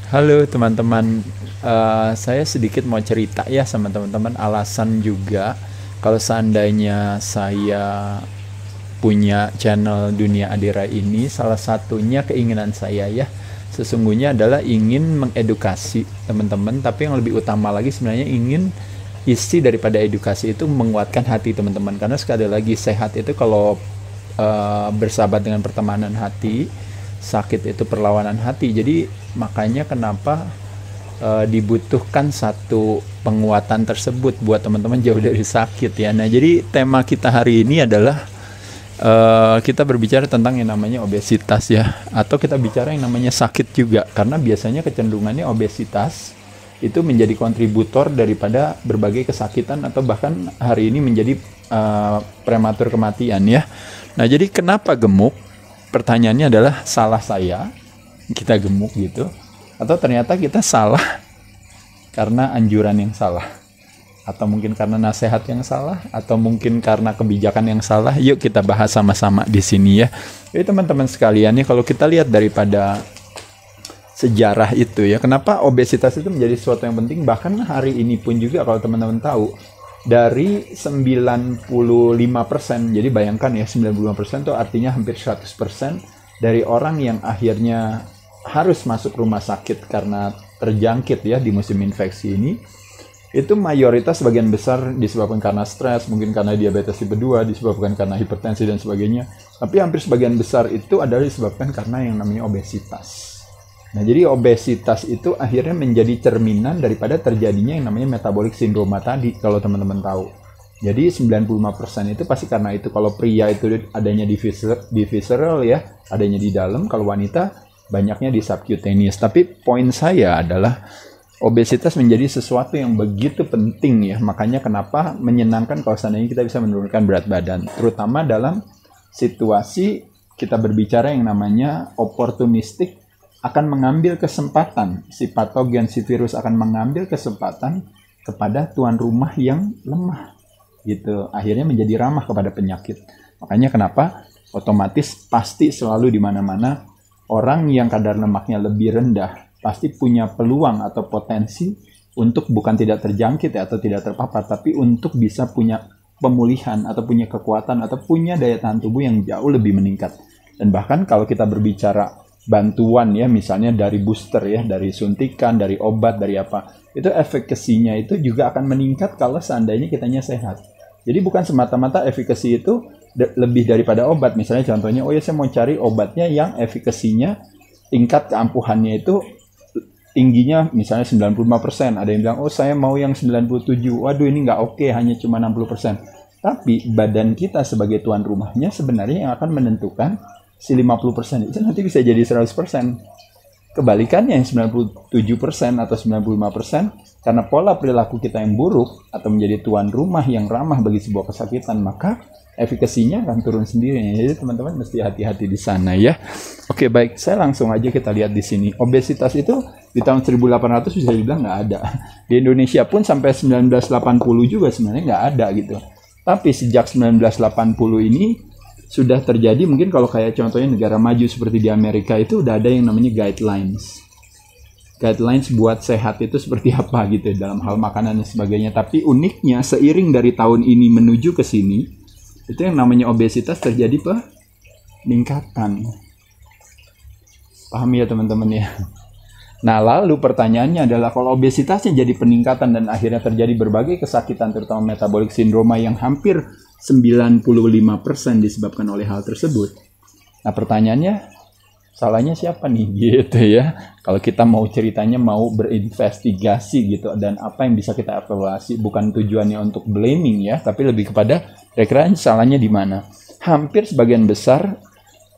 Halo teman-teman. Saya sedikit mau cerita ya sama teman-teman alasan juga kalau seandainya saya punya channel Dunia Adira ini, salah satunya keinginan saya ya sesungguhnya adalah ingin mengedukasi teman-teman, tapi yang lebih utama lagi sebenarnya ingin isi daripada edukasi itu menguatkan hati teman-teman, karena sekali lagi sehat itu kalau bersahabat dengan pertemanan hati, sakit itu perlawanan hati. Jadi makanya kenapa dibutuhkan satu penguatan tersebut buat teman-teman jauh dari sakit ya. Nah, jadi tema kita hari ini adalah kita berbicara tentang yang namanya obesitas ya, atau kita bicara yang namanya sakit juga, karena biasanya kecenderungannya obesitas itu menjadi kontributor daripada berbagai kesakitan atau bahkan hari ini menjadi prematur kematian ya. Nah, jadi kenapa gemuk? Pertanyaannya adalah salah saya kita gemuk gitu, atau ternyata kita salah karena anjuran yang salah, atau mungkin karena nasihat yang salah, atau mungkin karena kebijakan yang salah. Yuk kita bahas sama-sama di sini ya. Jadi teman-teman sekalian ya, kalau kita lihat daripada sejarah itu ya, kenapa obesitas itu menjadi sesuatu yang penting, bahkan hari ini pun juga kalau teman-teman tahu dari 95%, jadi bayangkan ya 95% itu artinya hampir 100% dari orang yang akhirnya harus masuk rumah sakit karena terjangkit ya di musim infeksi ini, itu mayoritas sebagian besar disebabkan karena stres, mungkin karena diabetes tipe 2, disebabkan karena hipertensi dan sebagainya, tapi hampir sebagian besar itu adalah disebabkan karena yang namanya obesitas. Nah, jadi obesitas itu akhirnya menjadi cerminan daripada terjadinya yang namanya metabolic syndrome tadi, kalau teman-teman tahu. Jadi 95% itu pasti karena itu. Kalau pria itu adanya di visceral ya, adanya di dalam. Kalau wanita banyaknya di subcutaneous. Tapi poin saya adalah obesitas menjadi sesuatu yang begitu penting ya. Makanya kenapa menyenangkan kalau seandainya kita bisa menurunkan berat badan. Terutama dalam situasi kita berbicara yang namanya opportunistic, akan mengambil kesempatan, si patogen, si virus akan mengambil kesempatan kepada tuan rumah yang lemah gitu, akhirnya menjadi ramah kepada penyakit. Makanya kenapa otomatis pasti selalu di mana-mana orang yang kadar lemaknya lebih rendah pasti punya peluang atau potensi untuk bukan tidak terjangkit ya, atau tidak terpapar, tapi untuk bisa punya pemulihan atau punya kekuatan atau punya daya tahan tubuh yang jauh lebih meningkat. Dan bahkan kalau kita berbicara bantuan ya, misalnya dari booster ya, dari suntikan, dari obat, dari apa, itu efekasinya itu juga akan meningkat kalau seandainya kitanya sehat. Jadi bukan semata-mata efikasi itu lebih daripada obat. Misalnya contohnya, oh ya saya mau cari obatnya yang efikasinya tingkat keampuhannya itu tingginya misalnya 95%. Ada yang bilang, oh saya mau yang 97. Waduh ini nggak oke, hanya cuma 60%. Tapi badan kita sebagai tuan rumahnya sebenarnya yang akan menentukan si 50% itu nanti bisa jadi 100%. Kebalikannya yang 97% atau 95%, karena pola perilaku kita yang buruk atau menjadi tuan rumah yang ramah bagi sebuah kesakitan, maka efikasinya akan turun sendiri. Jadi teman-teman mesti hati-hati di sana ya. Oke, baik, saya langsung aja kita lihat di sini. Obesitas itu di tahun 1800 bisa dibilang nggak ada. Di Indonesia pun sampai 1980 juga sebenarnya nggak ada gitu. Tapi sejak 1980 ini sudah terjadi, mungkin kalau kayak contohnya negara maju seperti di Amerika itu udah ada yang namanya guidelines buat sehat itu seperti apa gitu dalam hal makanan dan sebagainya. Tapi uniknya seiring dari tahun ini menuju ke sini, itu yang namanya obesitas terjadi peningkatan. Paham ya teman-teman ya? Nah, lalu pertanyaannya adalah kalau obesitasnya jadi peningkatan dan akhirnya terjadi berbagai kesakitan, terutama metabolic syndrome yang hampir 95% disebabkan oleh hal tersebut. Nah, pertanyaannya, salahnya siapa nih gitu ya? Kalau kita mau ceritanya mau berinvestigasi gitu, dan apa yang bisa kita evaluasi, bukan tujuannya untuk blaming ya, tapi lebih kepada kira-kira salahnya di mana. Hampir sebagian besar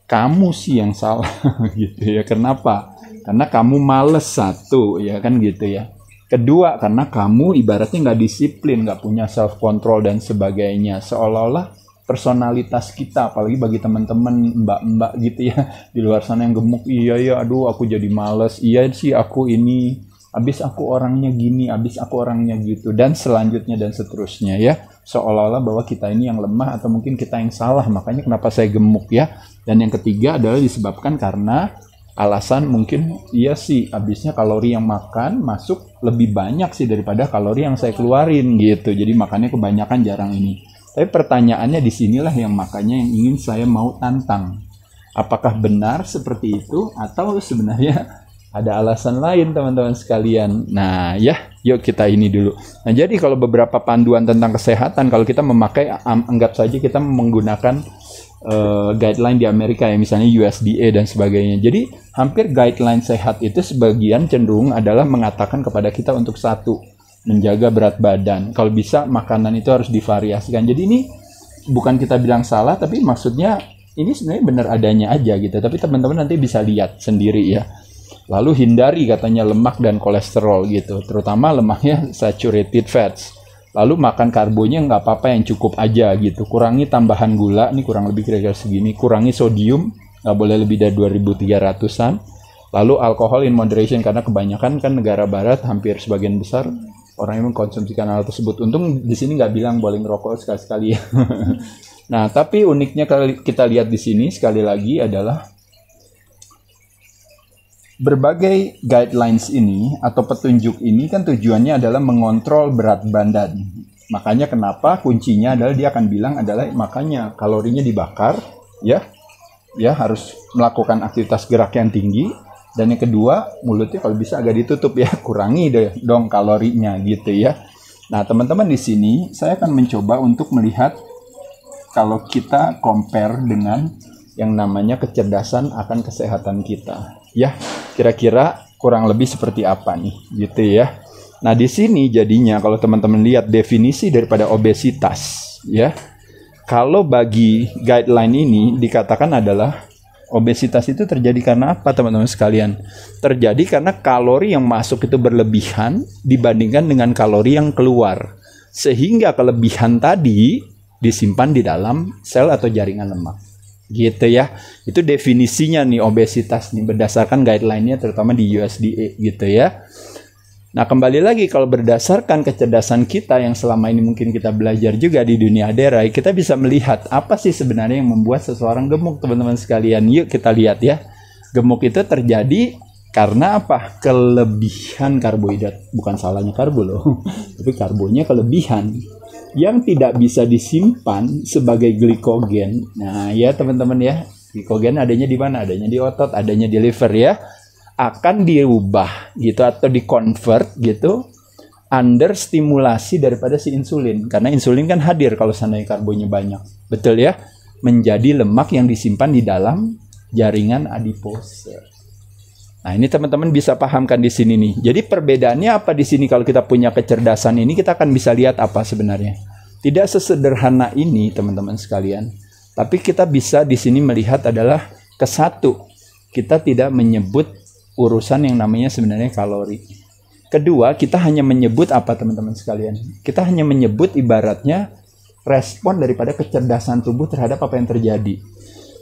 kamu sih yang salah gitu ya. Kenapa? Karena kamu males, satu ya kan gitu ya. Kedua, karena kamu ibaratnya nggak disiplin, nggak punya self control dan sebagainya. Seolah-olah personalitas kita, apalagi bagi teman-teman mbak-mbak gitu ya di luar sana yang gemuk, iya ya, aduh aku jadi males, iya sih aku ini, abis aku orangnya gini, abis aku orangnya gitu, dan selanjutnya dan seterusnya ya. Seolah-olah bahwa kita ini yang lemah atau mungkin kita yang salah, makanya kenapa saya gemuk ya. Dan yang ketiga adalah disebabkan karena Alasan mungkin iya sih, habisnya kalori yang makan masuk lebih banyak sih daripada kalori yang saya keluarin gitu. Jadi makannya kebanyakan, jarang ini. Tapi pertanyaannya di sinilah yang makanya yang ingin saya mau tantang. Apakah benar seperti itu atau sebenarnya ada alasan lain teman-teman sekalian? Nah ya, yuk kita ini dulu. Nah jadi kalau beberapa panduan tentang kesehatan, kalau kita memakai, anggap saja kita menggunakan guideline di Amerika ya, misalnya USDA dan sebagainya. Jadi hampir guideline sehat itu sebagian cenderung adalah mengatakan kepada kita untuk satu, menjaga berat badan. Kalau bisa makanan itu harus divariasikan. Jadi ini bukan kita bilang salah, tapi maksudnya ini sebenarnya benar adanya aja gitu. Tapi teman-teman nanti bisa lihat sendiri ya. Lalu hindari katanya lemak dan kolesterol gitu, terutama lemaknya saturated fats. Lalu makan karbonya nggak apa-apa, yang cukup aja gitu. Kurangi tambahan gula, ini kurang lebih kira-kira segini. Kurangi sodium, nggak boleh lebih dari 2300-an. Lalu alkohol in moderation, karena kebanyakan kan negara barat, hampir sebagian besar orang yang mengkonsumsikan hal tersebut. Untung di sini nggak bilang boleh ngerokok sekali-sekali ya. Nah, tapi uniknya kalau kita lihat di sini sekali lagi adalah berbagai guidelines ini atau petunjuk ini kan tujuannya adalah mengontrol berat badan. Makanya kenapa kuncinya adalah dia akan bilang adalah makanya kalorinya dibakar ya. Ya harus melakukan aktivitas gerak yang tinggi, dan yang kedua mulutnya kalau bisa agak ditutup ya, kurangi dong kalorinya gitu ya. Nah, teman-teman di sini saya akan mencoba untuk melihat kalau kita compare dengan yang namanya kecerdasan akan kesehatan kita. Ya, kira-kira kurang lebih seperti apa nih, gitu ya. Nah, di sini jadinya kalau teman-teman lihat definisi daripada obesitas, ya. Kalau bagi guideline ini dikatakan adalah obesitas itu terjadi karena apa, teman-teman sekalian? Terjadi karena kalori yang masuk itu berlebihan dibandingkan dengan kalori yang keluar. Sehingga kelebihan tadi disimpan di dalam sel atau jaringan lemak. Gitu ya. Itu definisinya nih obesitas nih berdasarkan guideline-nya terutama di USDA gitu ya. Nah, kembali lagi kalau berdasarkan kecerdasan kita yang selama ini mungkin kita belajar juga di dunia Aderai, kita bisa melihat apa sih sebenarnya yang membuat seseorang gemuk, teman-teman sekalian. Yuk kita lihat ya. Gemuk itu terjadi karena apa? Kelebihan karbohidrat. Bukan salahnya karbo loh. Tapi karbonya kelebihan yang tidak bisa disimpan sebagai glikogen. Nah, ya teman-teman ya, glikogen adanya di mana? Adanya di otot, adanya di liver ya. Akan diubah gitu atau dikonvert gitu under stimulasi daripada si insulin. Karena insulin kan hadir kalau seandainya karbonya banyak. Betul ya? Menjadi lemak yang disimpan di dalam jaringan adipose. Nah, ini teman-teman bisa pahamkan di sini nih. Jadi perbedaannya apa di sini kalau kita punya kecerdasan ini, kita akan bisa lihat apa sebenarnya. Tidak sesederhana ini, teman-teman sekalian. Tapi kita bisa di sini melihat adalah kesatu, kita tidak menyebut urusan yang namanya sebenarnya kalori. Kedua, kita hanya menyebut apa, teman-teman sekalian? Kita hanya menyebut ibaratnya respon daripada kecerdasan tubuh terhadap apa yang terjadi.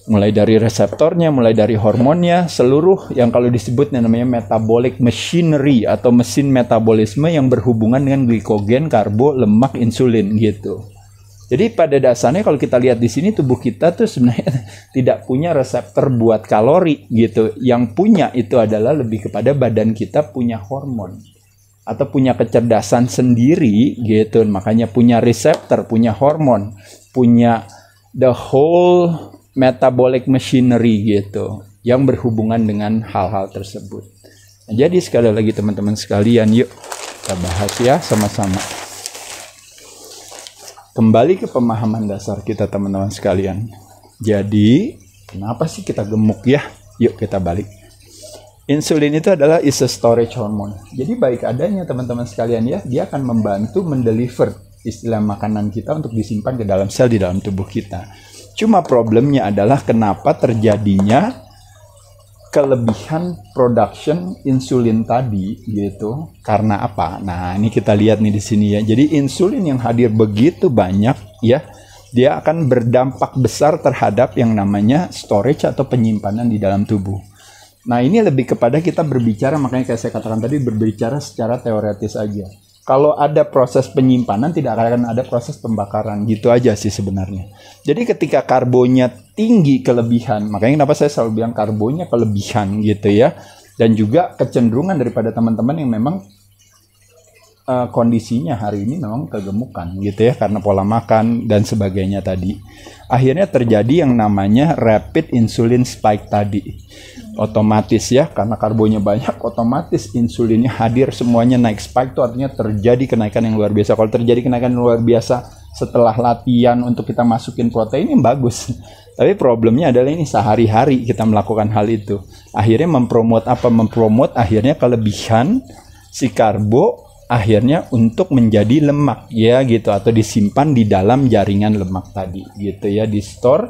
Mulai dari reseptornya, mulai dari hormonnya, seluruh yang kalau disebut yang namanya metabolic machinery atau mesin metabolisme yang berhubungan dengan glikogen, karbo, lemak, insulin gitu. Jadi pada dasarnya kalau kita lihat di sini tubuh kita tuh sebenarnya tidak punya reseptor buat kalori gitu. Yang punya itu adalah lebih kepada badan kita punya hormon atau punya kecerdasan sendiri gitu. Makanya punya reseptor, punya hormon, punya the whole metabolic machinery gitu yang berhubungan dengan hal-hal tersebut. Nah, jadi sekali lagi teman-teman sekalian, yuk kita bahas ya sama-sama. Kembali ke pemahaman dasar kita teman-teman sekalian. Jadi kenapa sih kita gemuk ya? Yuk kita balik. Insulin itu adalah is a storage hormone. Jadi baik adanya teman-teman sekalian ya, dia akan membantu mendeliver istilah makanan kita untuk disimpan ke dalam sel di dalam tubuh kita. Cuma problemnya adalah kenapa terjadinya kelebihan production insulin tadi gitu. Karena apa? Nah, ini kita lihat nih di sini ya. Jadi insulin yang hadir begitu banyak ya, dia akan berdampak besar terhadap yang namanya storage atau penyimpanan di dalam tubuh. Nah, ini lebih kepada kita berbicara, makanya kayak saya katakan tadi, berbicara secara teoretis aja. Kalau ada proses penyimpanan, tidak akan ada proses pembakaran. Gitu aja sih sebenarnya. Jadi ketika karbonya tinggi kelebihan, makanya kenapa saya selalu bilang karbonya kelebihan gitu ya. Dan juga kecenderungan daripada teman-teman yang memang kondisinya hari ini memang kegemukan gitu ya, karena pola makan dan sebagainya tadi. Akhirnya terjadi yang namanya rapid insulin spike tadi. Otomatis ya, karena karbonya banyak, otomatis insulinnya hadir, semuanya naik. Spike itu artinya terjadi kenaikan yang luar biasa. Kalau terjadi kenaikan yang luar biasa setelah latihan untuk kita masukin protein, yang bagus. Tapi problemnya adalah ini sehari-hari kita melakukan hal itu. Akhirnya mempromot akhirnya kelebihan si karbo akhirnya untuk menjadi lemak ya gitu, atau disimpan di dalam jaringan lemak tadi gitu ya, di store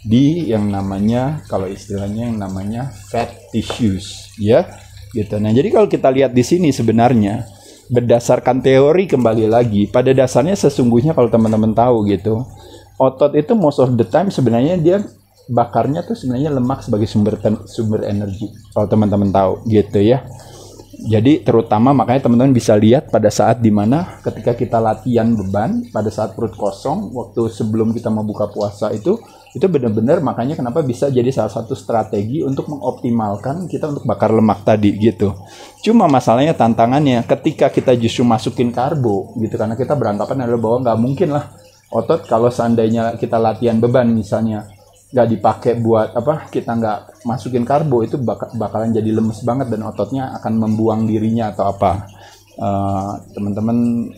di yang namanya, kalau istilahnya yang namanya fat tissues ya gitu. Nah, jadi kalau kita lihat di sini sebenarnya berdasarkan teori, kembali lagi pada dasarnya sesungguhnya kalau teman-teman tahu gitu, otot itu most of the time sebenarnya dia bakarnya tuh sebenarnya lemak sebagai sumber energi, kalau teman-teman tahu gitu ya. Jadi terutama makanya teman-teman bisa lihat pada saat dimana ketika kita latihan beban, pada saat perut kosong, waktu sebelum kita mau buka puasa itu benar-benar, makanya kenapa bisa jadi salah satu strategi untuk mengoptimalkan kita untuk bakar lemak tadi gitu. Cuma masalahnya, tantangannya ketika kita justru masukin karbo gitu, karena kita beranggapan adalah bahwa nggak mungkin lah otot kalau seandainya kita latihan beban misalnya nggak dipakai buat apa, kita nggak masukin karbo, itu bakalan jadi lemes banget dan ototnya akan membuang dirinya atau apa. Teman-teman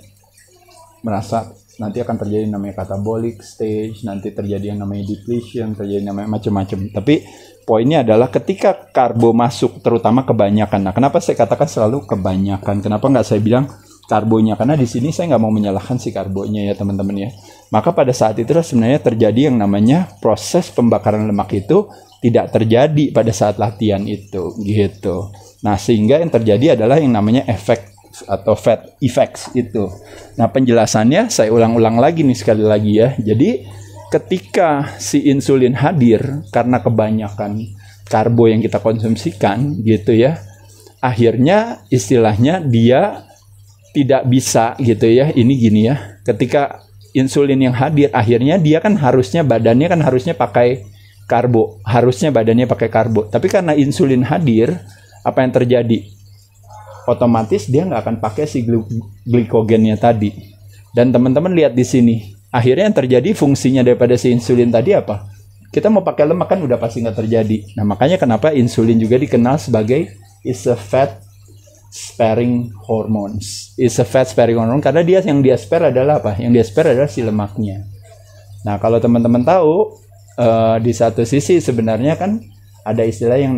merasa nanti akan terjadi namanya catabolic stage, nanti terjadi yang namanya depletion, terjadi namanya macam-macam. Tapi poinnya adalah ketika karbo masuk, terutama kebanyakan. Nah, kenapa saya katakan selalu kebanyakan? Kenapa nggak saya bilang karbonya? Karena di sini saya nggak mau menyalahkan si karbonya ya teman-teman ya. Maka pada saat itulah sebenarnya terjadi yang namanya proses pembakaran lemak itu tidak terjadi pada saat latihan itu gitu. Nah, sehingga yang terjadi adalah yang namanya efek atau fat effects itu. Nah, penjelasannya saya ulang-ulang lagi nih sekali lagi ya. Jadi ketika si insulin hadir karena kebanyakan karbo yang kita konsumsikan gitu ya, akhirnya istilahnya dia tidak bisa gitu ya. Ini gini ya, ketika insulin yang hadir, akhirnya dia kan harusnya badannya kan harusnya pakai karbo, tapi karena insulin hadir, apa yang terjadi? Otomatis dia nggak akan pakai si glikogennya tadi. Dan teman-teman lihat di sini, akhirnya yang terjadi fungsinya daripada si insulin tadi apa? Kita mau pakai lemak kan udah pasti nggak terjadi. Nah, makanya kenapa insulin juga dikenal sebagai is a fat sparing hormones. Is a fat sparing hormone karena dia yang dia spare adalah apa? Yang dia spare adalah si lemaknya. Nah, kalau teman-teman tahu di satu sisi sebenarnya kan ada istilah yang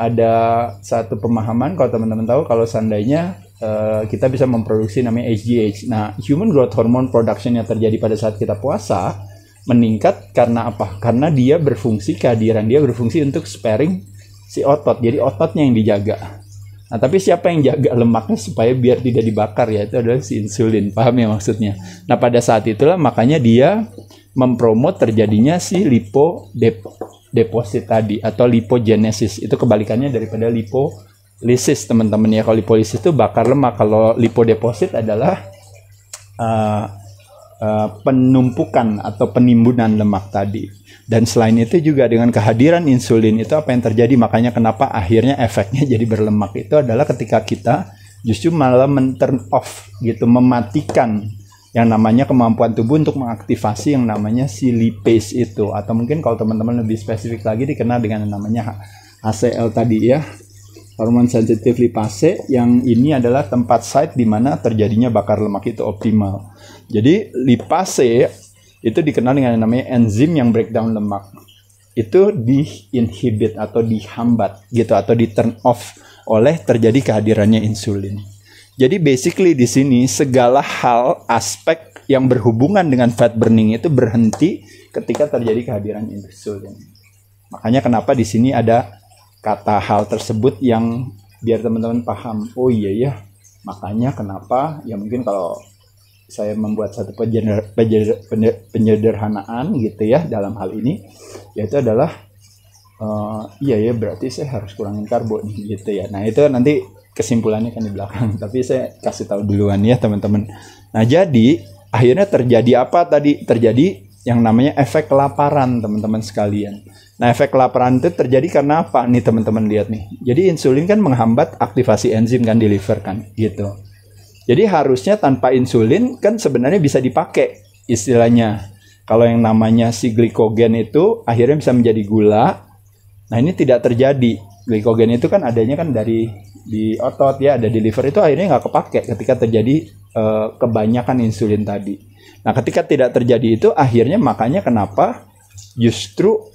ada satu pemahaman, kalau teman-teman tahu, kalau seandainya kita bisa memproduksi namanya HGH. Nah, human growth hormone production yang terjadi pada saat kita puasa meningkat karena apa? Karena dia berfungsi, kehadiran dia berfungsi untuk sparing si otot. Jadi ototnya yang dijaga. Nah, tapi siapa yang jaga lemaknya supaya biar tidak dibakar ya? Itu adalah si insulin. Paham ya maksudnya? Nah, pada saat itulah makanya dia mempromot terjadinya si lipodeposit tadi atau lipogenesis. Itu kebalikannya daripada lipolisis, teman-teman ya. Kalau lipolisis itu bakar lemak, kalau lipodeposit adalah penumpukan atau penimbunan lemak tadi. Dan selain itu juga dengan kehadiran insulin itu apa yang terjadi? Makanya kenapa akhirnya efeknya jadi berlemak itu adalah ketika kita justru malah turn off gitu, mematikan yang namanya kemampuan tubuh untuk mengaktifasi yang namanya si lipase itu, atau mungkin kalau teman-teman lebih spesifik lagi dikenal dengan yang namanya HCL tadi ya, hormon sensitif lipase, yang ini adalah tempat site di mana terjadinya bakar lemak itu optimal. Jadi lipase itu dikenal dengan yang namanya enzim yang breakdown lemak. Itu diinhibit atau dihambat gitu, atau di turn off oleh terjadi kehadirannya insulin. Jadi basically di sini segala hal aspek yang berhubungan dengan fat burning itu berhenti ketika terjadi kehadiran insulin. Makanya kenapa di sini ada kata hal tersebut yang biar teman-teman paham. Oh iya ya, makanya kenapa ya mungkin kalau saya membuat satu penyederhanaan gitu ya dalam hal ini, yaitu adalah iya ya berarti saya harus kurangin karbo nih gitu ya. Nah, itu nanti kesimpulannya kan di belakang, tapi saya kasih tahu duluan ya teman-teman. Nah, jadi akhirnya terjadi apa tadi? Terjadi yang namanya efek kelaparan, teman-teman sekalian. Nah, efek kelaparan itu terjadi karena apa? Nih teman-teman lihat nih. Jadi insulin kan menghambat aktivasi enzim kan di liver kan, gitu. Jadi harusnya tanpa insulin kan sebenarnya bisa dipakai istilahnya. Kalau yang namanya si glikogen itu akhirnya bisa menjadi gula. Nah, ini tidak terjadi. Glikogen itu kan adanya kan di otot ya, ada di liver, itu akhirnya nggak kepake ketika terjadi kebanyakan insulin tadi. Nah, ketika tidak terjadi itu akhirnya makanya kenapa justru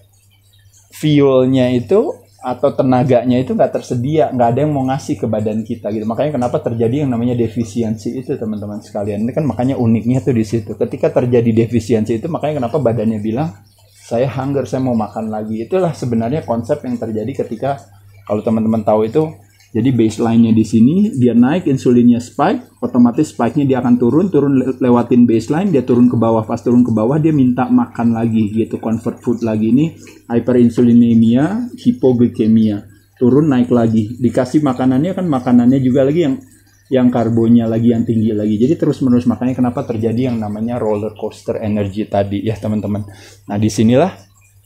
fuelnya itu atau tenaganya itu nggak tersedia, nggak ada yang mau ngasih ke badan kita gitu. Makanya kenapa terjadi yang namanya defisiensi itu teman-teman sekalian. Ini kan makanya uniknya tuh di situ. Ketika terjadi defisiensi itu makanya kenapa badannya bilang saya hunger, saya mau makan lagi. Itulah sebenarnya konsep yang terjadi ketika, kalau teman-teman tahu itu, jadi baseline-nya di sini, dia naik, insulinnya spike, otomatis spike-nya dia akan turun lewatin baseline, dia turun ke bawah, pas turun ke bawah dia minta makan lagi gitu, convert food lagi. Ini hyperinsulinemia, hipoglikemia, turun naik lagi, dikasih makanannya kan makanannya juga lagi yang karbonnya lagi yang tinggi lagi. Jadi terus-menerus, makanya kenapa terjadi yang namanya roller coaster energy tadi ya teman-teman. Nah, disinilah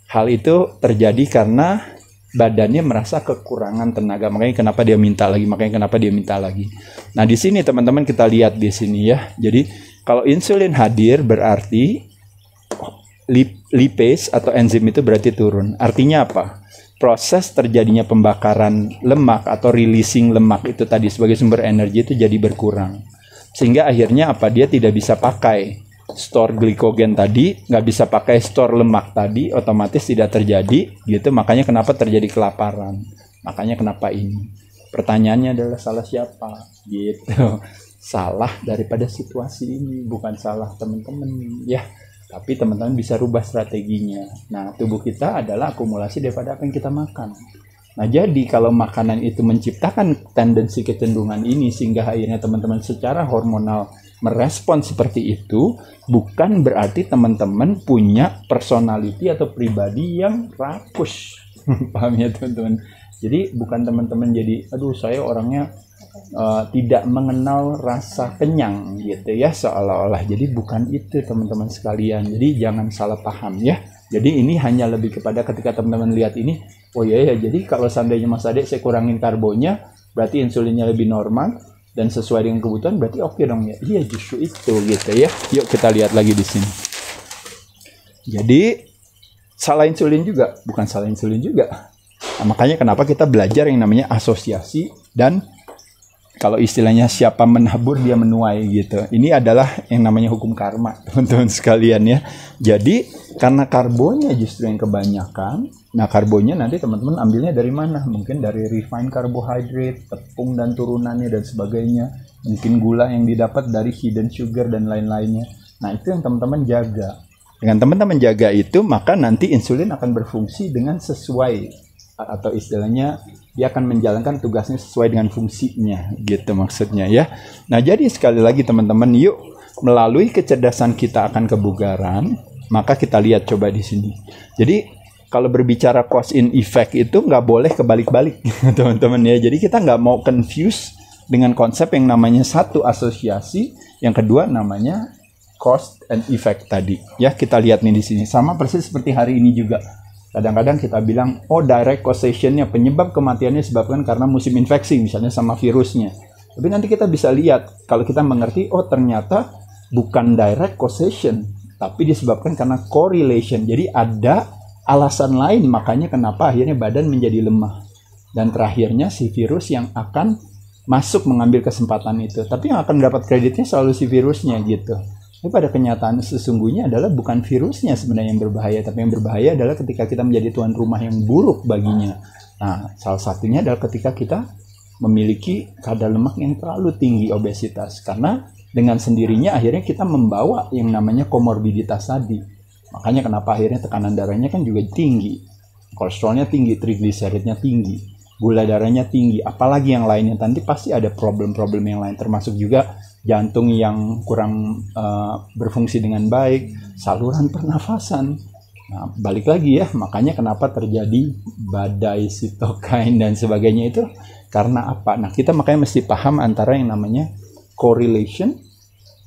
hal itu terjadi karena badannya merasa kekurangan tenaga, makanya kenapa dia minta lagi. Nah, di sini teman-teman kita lihat di sini ya. Jadi kalau insulin hadir berarti lipase atau enzim itu berarti turun. Artinya apa? Proses terjadinya pembakaran lemak atau releasing lemak itu tadi sebagai sumber energi itu jadi berkurang. Sehingga akhirnya apa? Dia tidak bisa pakai store glikogen tadi, nggak bisa pakai store lemak tadi, otomatis tidak terjadi gitu. Makanya kenapa terjadi kelaparan, makanya kenapa ini. Pertanyaannya adalah salah siapa gitu. Salah daripada situasi ini, bukan salah teman-teman ya, tapi teman-teman bisa rubah strateginya. Nah, tubuh kita adalah akumulasi daripada apa yang kita makan. Nah, jadi kalau makanan itu menciptakan tendensi kecenderungan ini, sehingga akhirnya teman-teman secara hormonal merespon seperti itu, bukan berarti teman-teman punya personality atau pribadi yang rakus. Paham ya teman-teman? Jadi bukan teman-teman jadi, aduh saya orangnya tidak mengenal rasa kenyang gitu ya, seolah-olah. Jadi bukan itu teman-teman sekalian. Jadi jangan salah paham ya. Jadi ini hanya lebih kepada ketika teman-teman lihat ini, oh iya ya, jadi kalau seandainya Mas Ade saya kurangin karbonnya, berarti insulinnya lebih normal dan sesuai dengan kebutuhan, berarti oke dong ya. Iya, justru itu gitu ya. Yuk kita lihat lagi di sini. Jadi salah insulin juga, bukan salah insulin juga. Nah, makanya kenapa kita belajar yang namanya asosiasi, dan kalau istilahnya siapa menabur dia menuai gitu. Ini adalah yang namanya hukum karma teman-teman sekalian ya. Jadi karena karbonnya justru yang kebanyakan, nah karbonnya nanti teman-teman ambilnya dari mana? Mungkin dari refined carbohydrate, tepung dan turunannya dan sebagainya. Mungkin gula yang didapat dari hidden sugar dan lain-lainnya. Nah, itu yang teman-teman jaga. Dengan teman-teman jaga itu, maka nanti insulin akan berfungsi dengan sesuai, atau istilahnya dia akan menjalankan tugasnya sesuai dengan fungsinya gitu maksudnya ya. Nah, jadi sekali lagi teman-teman, yuk melalui kecerdasan kita akan kebugaran, maka kita lihat coba di sini. Jadi kalau berbicara cause in effect itu nggak boleh kebalik-balik teman-teman ya. Jadi kita nggak mau confuse dengan konsep yang namanya satu asosiasi, yang kedua namanya cause and effect tadi ya. Kita lihat nih di sini sama persis seperti hari ini juga. Kadang-kadang kita bilang, oh direct causation-nya, penyebab kematiannya disebabkan karena musim infeksi, misalnya sama virusnya. Tapi nanti kita bisa lihat, kalau kita mengerti, oh ternyata bukan direct causation, tapi disebabkan karena correlation. Jadi ada alasan lain, makanya kenapa akhirnya badan menjadi lemah. Dan terakhirnya si virus yang akan masuk mengambil kesempatan itu. Tapi yang akan mendapat kreditnya selalu si virusnya gitu. Tapi pada kenyataan sesungguhnya adalah bukan virusnya sebenarnya yang berbahaya, tapi yang berbahaya adalah ketika kita menjadi tuan rumah yang buruk baginya. Nah, salah satunya adalah ketika kita memiliki kadar lemak yang terlalu tinggi, obesitas. Karena dengan sendirinya akhirnya kita membawa yang namanya komorbiditas tadi. Makanya kenapa akhirnya tekanan darahnya kan juga tinggi, kolesterolnya tinggi, trigliseridnya tinggi, gula darahnya tinggi, apalagi yang lainnya. Nanti pasti ada problem-problem yang lain, termasuk juga jantung yang kurang berfungsi dengan baik, saluran pernafasan, Nah, balik lagi ya, makanya kenapa terjadi badai sitokain dan sebagainya itu karena apa? Nah, kita makanya mesti paham antara yang namanya correlation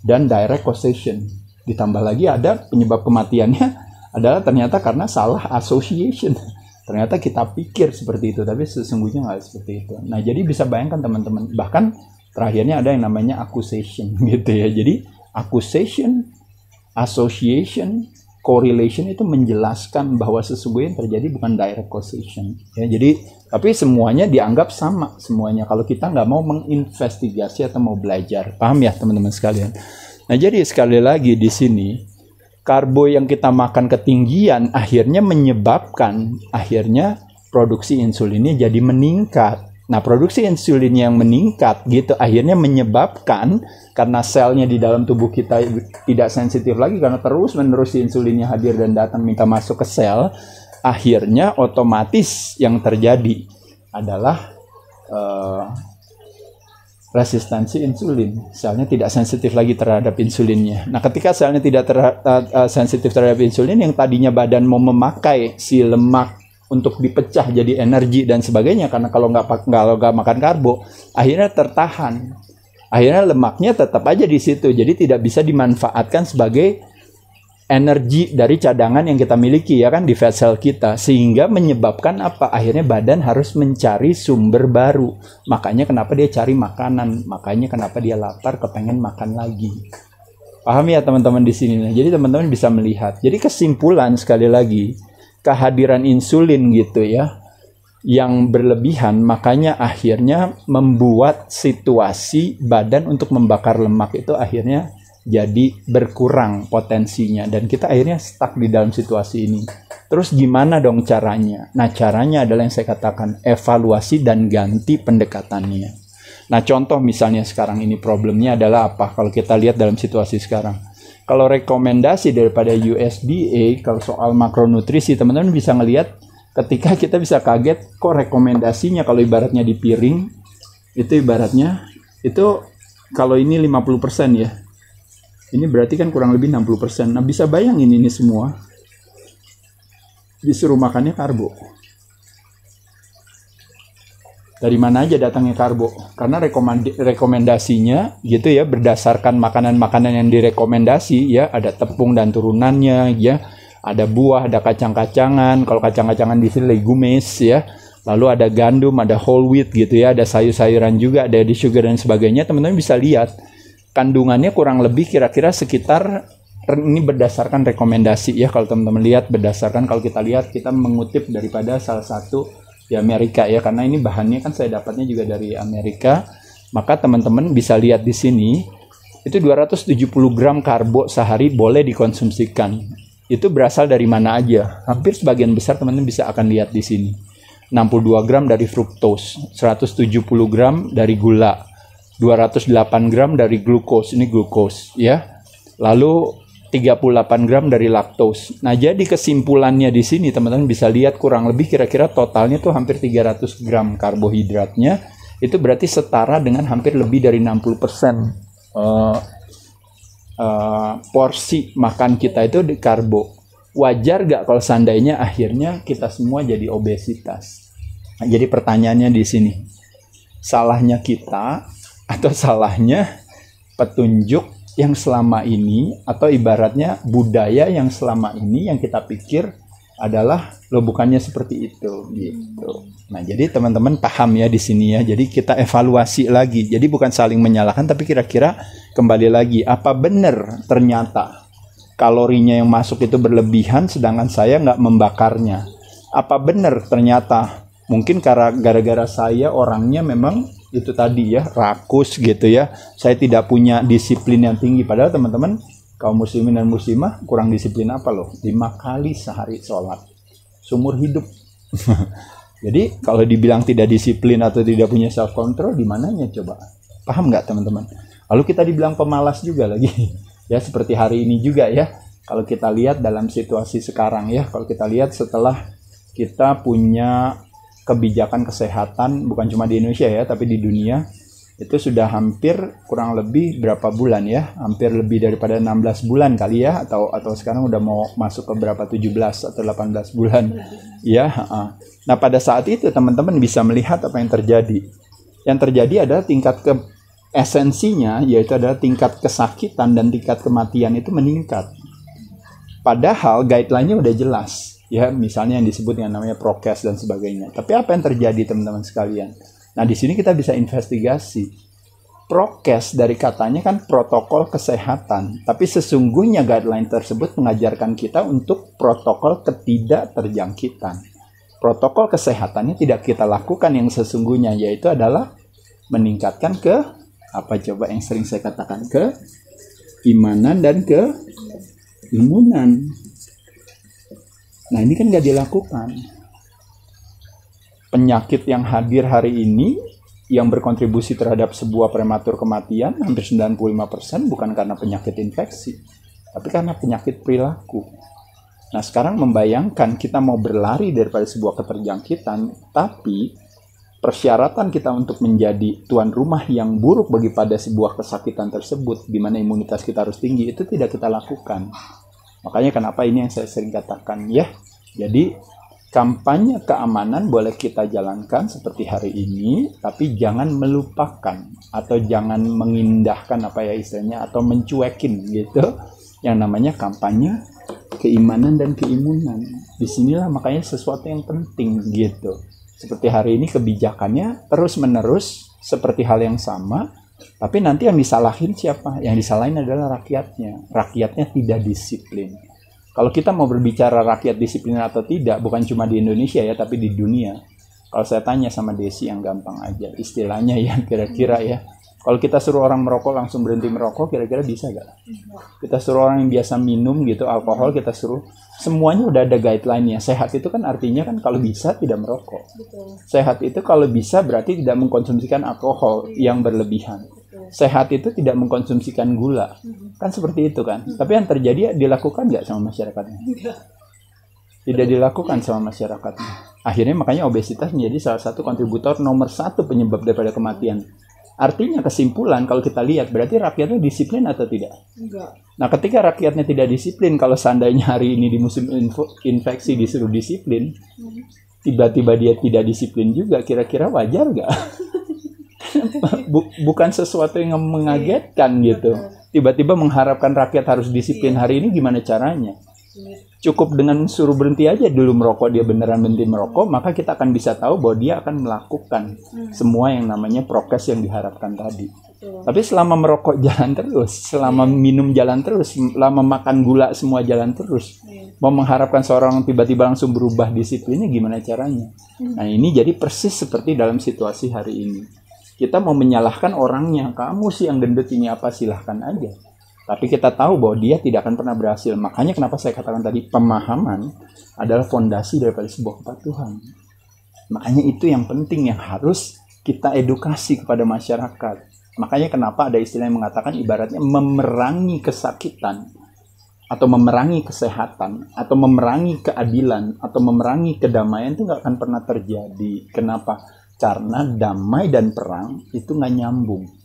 dan direct causation. Ditambah lagi ada penyebab kematiannya adalah ternyata karena salah association. Ternyata kita pikir seperti itu, tapi sesungguhnya nggak seperti itu. Nah, jadi bisa bayangkan teman-teman, bahkan terakhirnya ada yang namanya accusation gitu ya. Jadi accusation, association, correlation itu menjelaskan bahwa sesungguhnya yang terjadi bukan direct causation. Ya, jadi tapi semuanya dianggap sama semuanya kalau kita nggak mau menginvestigasi atau mau belajar. Paham ya teman-teman sekalian? Nah, jadi sekali lagi di sini karbo yang kita makan ketinggian akhirnya menyebabkan produksi insulinnya jadi meningkat. Nah, produksi insulin yang meningkat gitu akhirnya menyebabkan karena selnya di dalam tubuh kita tidak sensitif lagi karena terus-menerus insulinnya hadir dan datang minta masuk ke sel, akhirnya otomatis yang terjadi adalah resistensi insulin. Selnya tidak sensitif lagi terhadap insulinnya. Nah, ketika selnya tidak sensitif terhadap insulin, yang tadinya badan mau memakai si lemak untuk dipecah jadi energi dan sebagainya, karena kalau nggak makan karbo, akhirnya tertahan. Akhirnya lemaknya tetap aja di situ, jadi tidak bisa dimanfaatkan sebagai energi dari cadangan yang kita miliki ya kan di fat cell kita, sehingga menyebabkan apa? Akhirnya badan harus mencari sumber baru. Makanya kenapa dia cari makanan, makanya kenapa dia lapar, kepengen makan lagi. Paham ya teman-teman di sini? Nah, jadi teman-teman bisa melihat. Jadi kesimpulan sekali lagi, kehadiran insulin gitu ya yang berlebihan, makanya akhirnya membuat situasi badan untuk membakar lemak itu akhirnya jadi berkurang potensinya dan kita akhirnya stuck di dalam situasi ini. Terus gimana dong caranya? Nah, caranya adalah yang saya katakan, evaluasi dan ganti pendekatannya. Nah, contoh misalnya sekarang ini problemnya adalah apa? Kalau kita lihat dalam situasi sekarang, kalau rekomendasi daripada USDA kalau soal makronutrisi, teman-teman bisa ngelihat ketika kita bisa kaget kok rekomendasinya kalau ibaratnya di piring itu ibaratnya itu kalau ini 50% ya. Ini berarti kan kurang lebih 60%. Nah, bisa bayangin ini semua disuruh makannya karbo. Dari mana aja datangnya karbo? Karena rekomendasinya gitu ya, berdasarkan makanan-makanan yang direkomendasi ya, ada tepung dan turunannya ya, ada buah, ada kacang-kacangan. Kalau kacang-kacangan di sini legumes ya. Lalu ada gandum, ada whole wheat gitu ya, ada sayur-sayuran juga, ada added sugar dan sebagainya. Teman-teman bisa lihat kandungannya kurang lebih kira-kira sekitar, ini berdasarkan rekomendasi ya, kalau teman-teman lihat berdasarkan, kalau kita lihat kita mengutip daripada salah satu di Amerika ya, karena ini bahannya kan saya dapatnya juga dari Amerika, maka teman-teman bisa lihat di sini itu 270 gram karbo sehari boleh dikonsumsikan. Itu berasal dari mana aja? Hampir sebagian besar teman-teman bisa akan lihat di sini. 62 gram dari fructose, 170 gram dari gula, 208 gram dari glukos, ini glukos ya. Lalu 38 gram dari laktos. Nah, jadi kesimpulannya di sini teman-teman bisa lihat kurang lebih kira-kira totalnya tuh hampir 300 gram karbohidratnya. Itu berarti setara dengan hampir lebih dari 60% porsi makan kita itu di karbo. Wajar gak kalau seandainya akhirnya kita semua jadi obesitas? Nah, jadi pertanyaannya di sini, salahnya kita atau salahnya petunjuk yang selama ini, atau ibaratnya budaya yang selama ini yang kita pikir adalah lo bukannya seperti itu gitu. Nah, jadi teman-teman paham ya di sini ya. Jadi kita evaluasi lagi. Jadi bukan saling menyalahkan, tapi kira-kira kembali lagi, apa benar ternyata kalorinya yang masuk itu berlebihan sedangkan saya nggak membakarnya? Apa benar ternyata mungkin gara-gara saya orangnya memang itu tadi ya, rakus gitu ya, saya tidak punya disiplin yang tinggi, padahal teman-teman kaum muslimin dan muslimah kurang disiplin apa loh, 5 kali sehari sholat seumur hidup. Jadi kalau dibilang tidak disiplin atau tidak punya self control, di mananya coba? Paham nggak teman-teman? Lalu kita dibilang pemalas juga lagi ya, seperti hari ini juga ya, kalau kita lihat dalam situasi sekarang ya, kalau kita lihat setelah kita punya kebijakan kesehatan bukan cuma di Indonesia ya, tapi di dunia, Itu sudah hampir kurang lebih berapa bulan ya? Hampir lebih daripada 16 bulan kali ya, atau sekarang udah mau masuk ke berapa, 17 atau 18 bulan. Ya, Nah, pada saat itu teman-teman bisa melihat apa yang terjadi. Yang terjadi adalah tingkat esensinya, yaitu adalah tingkat kesakitan dan tingkat kematian itu meningkat. Padahal guideline-nya udah jelas, ya, misalnya yang disebut yang namanya prokes dan sebagainya. Tapi apa yang terjadi teman-teman sekalian? Nah, di sini kita bisa investigasi. Prokes dari katanya kan protokol kesehatan, tapi sesungguhnya guideline tersebut mengajarkan kita untuk protokol ketidakterjangkitan. Protokol kesehatannya tidak kita lakukan yang sesungguhnya, yaitu adalah meningkatkan apa coba yang sering saya katakan, keimanan dan imunan. Nah, ini kan nggak dilakukan. Penyakit yang hadir hari ini yang berkontribusi terhadap sebuah prematur kematian hampir 95% bukan karena penyakit infeksi, tapi karena penyakit perilaku. Nah, sekarang membayangkan kita mau berlari daripada sebuah keterjangkitan, tapi persyaratan kita untuk menjadi tuan rumah yang buruk bagi pada sebuah kesakitan tersebut, di mana imunitas kita harus tinggi, itu tidak kita lakukan. Makanya kenapa ini yang saya sering katakan ya. Jadi kampanye keamanan boleh kita jalankan seperti hari ini, tapi jangan melupakan atau jangan mengindahkan apa ya istilahnya, atau mencuekin gitu yang namanya kampanye keimanan dan keimunan. Disinilah makanya sesuatu yang penting gitu. Seperti hari ini kebijakannya terus-menerus seperti hal yang sama, tapi nanti yang disalahin siapa? Yang disalahin adalah rakyatnya. Rakyatnya tidak disiplin. Kalau kita mau berbicara rakyat disiplin atau tidak, bukan cuma di Indonesia ya, tapi di dunia. Kalau saya tanya sama Desi yang gampang aja, istilahnya yang kira-kira ya, kalau kita suruh orang merokok langsung berhenti merokok, kira-kira bisa gak? Kita suruh orang yang biasa minum gitu, alkohol, kita suruh, semuanya udah ada guideline-nya. Sehat itu kan artinya kan kalau bisa tidak merokok. Sehat itu kalau bisa berarti tidak mengkonsumsikan alkohol yang berlebihan. Sehat itu tidak mengkonsumsikan gula. Kan seperti itu kan. Tapi yang terjadi dilakukan gak sama masyarakatnya? Tidak dilakukan sama masyarakatnya. Akhirnya makanya obesitas menjadi salah satu kontributor nomor 1 penyebab daripada kematian. Artinya kesimpulan kalau kita lihat berarti rakyatnya disiplin atau tidak? Enggak. Nah, ketika rakyatnya tidak disiplin, kalau seandainya hari ini di musim infeksi disuruh disiplin, tiba-tiba dia tidak disiplin juga, kira-kira wajar nggak? Bukan sesuatu yang mengagetkan gitu. Tiba-tiba mengharapkan rakyat harus disiplin hari ini, gimana caranya? Cukup dengan suruh berhenti aja dulu merokok, dia beneran berhenti merokok, maka kita akan bisa tahu bahwa dia akan melakukan semua yang namanya prokes yang diharapkan tadi. Tapi selama merokok jalan terus, selama minum jalan terus, selama makan gula semua jalan terus, mau mengharapkan seorang tiba-tiba langsung berubah disiplinnya, gimana caranya? Nah, ini jadi persis seperti dalam situasi hari ini. Kita mau menyalahkan orangnya, kamu sih yang gendut ini apa, silahkan aja. Tapi kita tahu bahwa dia tidak akan pernah berhasil. Makanya kenapa saya katakan tadi, pemahaman adalah fondasi daripada sebuah kepatuhan. Makanya itu yang penting, yang harus kita edukasi kepada masyarakat. Makanya kenapa ada istilah yang mengatakan ibaratnya memerangi kesakitan, atau memerangi kesehatan, atau memerangi keadilan, atau memerangi kedamaian itu nggak akan pernah terjadi. Kenapa? Karena damai dan perang itu nggak nyambung.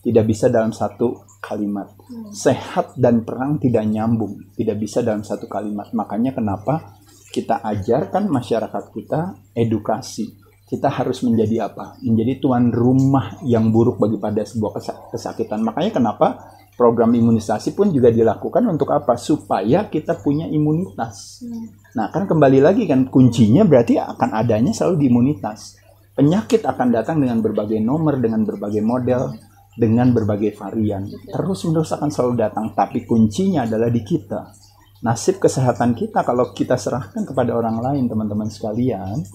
Tidak bisa dalam satu kalimat. Sehat dan perang tidak nyambung. Tidak bisa dalam satu kalimat. Makanya kenapa kita ajarkan masyarakat kita edukasi. Kita harus menjadi apa? Menjadi tuan rumah yang buruk bagi pada sebuah kesakitan. Makanya kenapa program imunisasi pun juga dilakukan untuk apa? Supaya kita punya imunitas. Nah, kan kembali lagi kan kuncinya berarti akan adanya selalu di imunitas. Penyakit akan datang dengan berbagai nomor, dengan berbagai model, dengan berbagai varian. Terus-menerus akan selalu datang, tapi kuncinya adalah di kita. Nasib kesehatan kita kalau kita serahkan kepada orang lain, teman-teman sekalian,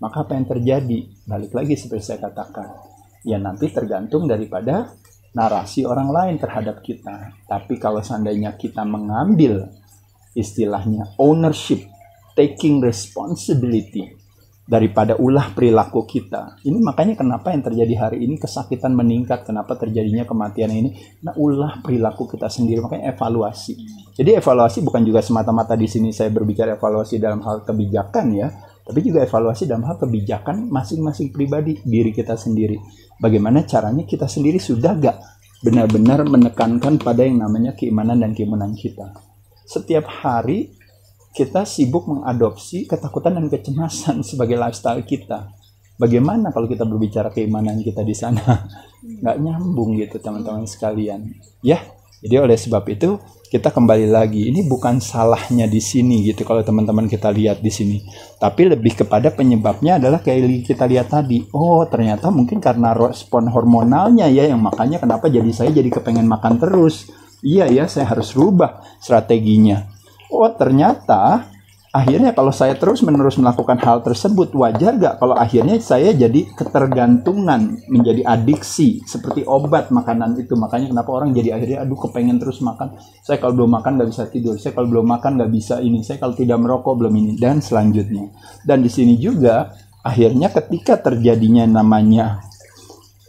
maka apa yang terjadi? Balik lagi seperti saya katakan, ya nanti tergantung daripada narasi orang lain terhadap kita. Tapi kalau seandainya kita mengambil istilahnya ownership, taking responsibility daripada ulah perilaku kita. Ini makanya kenapa yang terjadi hari ini kesakitan meningkat, kenapa terjadinya kematian ini. Nah, ulah perilaku kita sendiri, makanya evaluasi. Jadi evaluasi bukan juga semata-mata di sini saya berbicara evaluasi dalam hal kebijakan ya, tapi juga evaluasi dalam hal kebijakan masing-masing pribadi, diri kita sendiri. Bagaimana caranya kita sendiri sudah gak benar-benar menekankan pada yang namanya keimanan dan keimanan kita. Setiap hari kita sibuk mengadopsi ketakutan dan kecemasan sebagai lifestyle kita. Bagaimana kalau kita berbicara keimanan kita di sana? Nggak nyambung gitu teman-teman sekalian. Ya, jadi oleh sebab itu kita kembali lagi. Ini bukan salahnya di sini gitu kalau teman-teman kita lihat di sini. Tapi lebih kepada penyebabnya adalah kayak kita lihat tadi. Oh, ternyata mungkin karena respon hormonalnya ya yang makanya kenapa saya jadi kepengen makan terus. Iya ya, saya harus rubah strateginya. Oh, ternyata akhirnya kalau saya terus-menerus melakukan hal tersebut, wajar gak kalau akhirnya saya jadi ketergantungan, menjadi adiksi, seperti obat makanan itu. Makanya kenapa orang jadi akhirnya, aduh kepengen terus makan. Saya kalau belum makan gak bisa tidur, saya kalau belum makan gak bisa ini, saya kalau tidak merokok belum ini, dan selanjutnya. Dan di sini juga, akhirnya ketika terjadinya namanya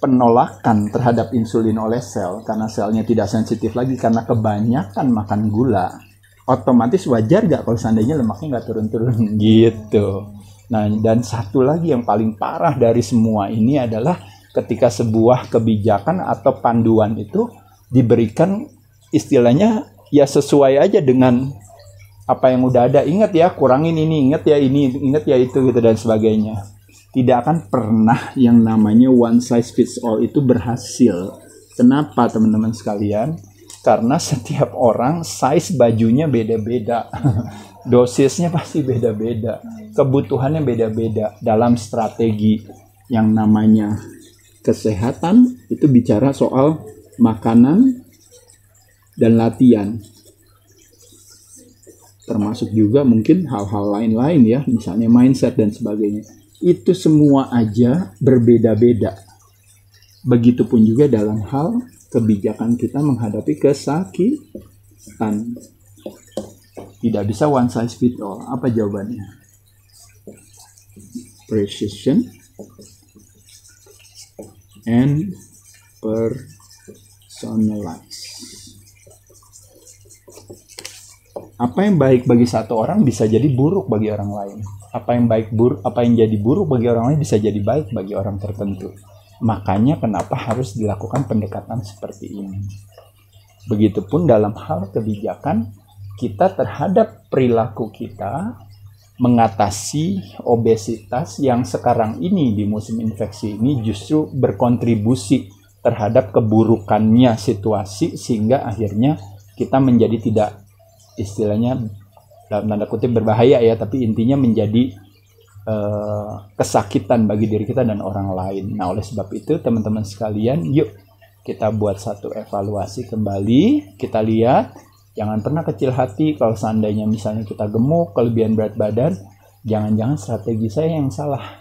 penolakan terhadap insulin oleh sel, karena selnya tidak sensitif lagi karena kebanyakan makan gula, otomatis wajar gak kalau seandainya lemaknya gak turun-turun gitu. Nah, dan satu lagi yang paling parah dari semua ini adalah ketika sebuah kebijakan atau panduan itu diberikan istilahnya ya sesuai aja dengan apa yang udah ada. Ingat ya, kurangin ini, ingat ya ini, ingat ya itu gitu dan sebagainya. Tidak akan pernah yang namanya one size fits all itu berhasil. Kenapa teman-teman sekalian? Karena setiap orang size bajunya beda-beda, dosisnya pasti beda-beda, kebutuhannya beda-beda. Dalam strategi yang namanya kesehatan itu bicara soal makanan dan latihan, termasuk juga mungkin hal-hal lain-lain ya, misalnya mindset dan sebagainya. Itu semua aja berbeda-beda. Begitupun juga dalam hal kebijakan kita menghadapi kesakitan. Tidak bisa one size fit all. Apa jawabannya? Precision and personalized. Apa yang baik bagi satu orang bisa jadi buruk bagi orang lain. Apa yang jadi buruk bagi orang lain bisa jadi baik bagi orang tertentu. Makanya kenapa harus dilakukan pendekatan seperti ini. Begitupun dalam hal kebijakan kita terhadap perilaku kita mengatasi obesitas yang sekarang ini di musim infeksi ini justru berkontribusi terhadap keburukannya situasi sehingga akhirnya kita menjadi tidak istilahnya dalam tanda kutip berbahaya ya, tapi intinya menjadi kesakitan bagi diri kita dan orang lain. Nah, oleh sebab itu teman-teman sekalian, yuk kita buat satu evaluasi kembali. Kita lihat, jangan pernah kecil hati kalau seandainya misalnya kita gemuk, kelebihan berat badan, jangan-jangan strategi saya yang salah.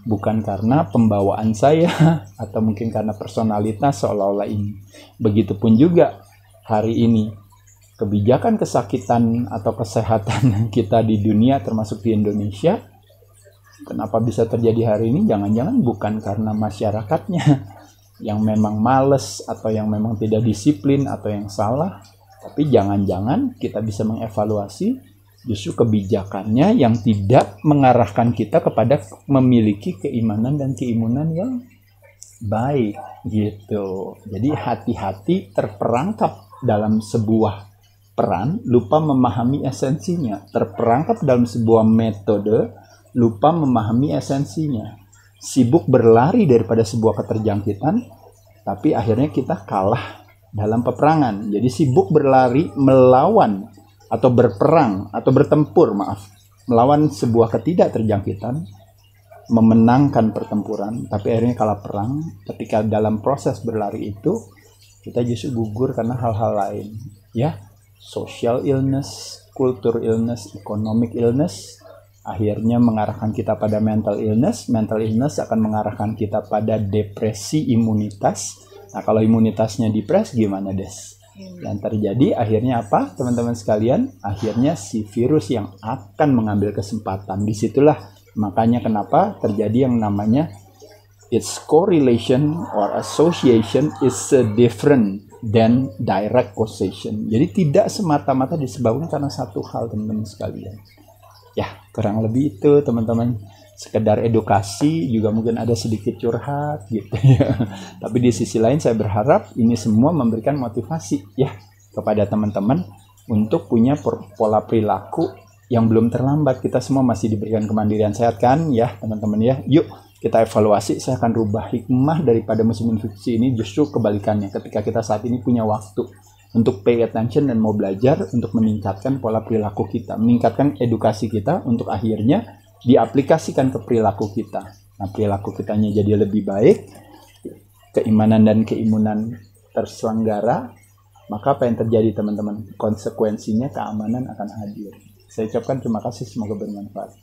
Bukan karena pembawaan saya atau mungkin karena personalitas seolah-olah ini. Begitupun juga hari ini kebijakan kesakitan atau kesehatan kita di dunia termasuk di Indonesia. Kenapa bisa terjadi hari ini? Jangan-jangan bukan karena masyarakatnya yang memang males atau yang memang tidak disiplin atau yang salah, tapi jangan-jangan kita bisa mengevaluasi justru kebijakannya yang tidak mengarahkan kita kepada memiliki keimanan dan keimunan yang baik gitu. Jadi hati-hati terperangkap dalam sebuah peran, lupa memahami esensinya. Terperangkap dalam sebuah metode, lupa memahami esensinya. Sibuk berlari daripada sebuah keterjangkitan, tapi akhirnya kita kalah dalam peperangan. Jadi sibuk berlari melawan atau berperang atau bertempur, melawan sebuah ketidakterjangkitan, memenangkan pertempuran, tapi akhirnya kalah perang. Ketika dalam proses berlari itu, kita justru gugur karena hal-hal lain. Ya, social illness, culture illness, economic illness, akhirnya mengarahkan kita pada mental illness akan mengarahkan kita pada depresi imunitas. Nah, kalau imunitasnya depres gimana, Des? Yang terjadi akhirnya apa, teman-teman sekalian? Akhirnya si virus yang akan mengambil kesempatan. Disitulah makanya kenapa terjadi yang namanya its correlation or association is different than direct causation. Jadi tidak semata-mata disebabkan karena satu hal, teman-teman sekalian. Ya, kurang lebih itu teman-teman. Sekedar edukasi, juga mungkin ada sedikit curhat gitu ya. Tapi di sisi lain saya berharap ini semua memberikan motivasi ya kepada teman-teman untuk punya pola perilaku yang belum terlambat. Kita semua masih diberikan kemandirian sehat kan ya teman-teman ya. Yuk kita evaluasi, saya akan rubah hikmah daripada musim infeksi ini justru kebalikannya. Ketika kita saat ini punya waktu untuk pay attention dan mau belajar untuk meningkatkan pola perilaku kita, meningkatkan edukasi kita untuk akhirnya diaplikasikan ke perilaku kita. Nah, perilaku kitanya jadi lebih baik, keimanan dan keimunan terselenggara, maka apa yang terjadi teman-teman? Konsekuensinya keamanan akan hadir. Saya ucapkan terima kasih, semoga bermanfaat.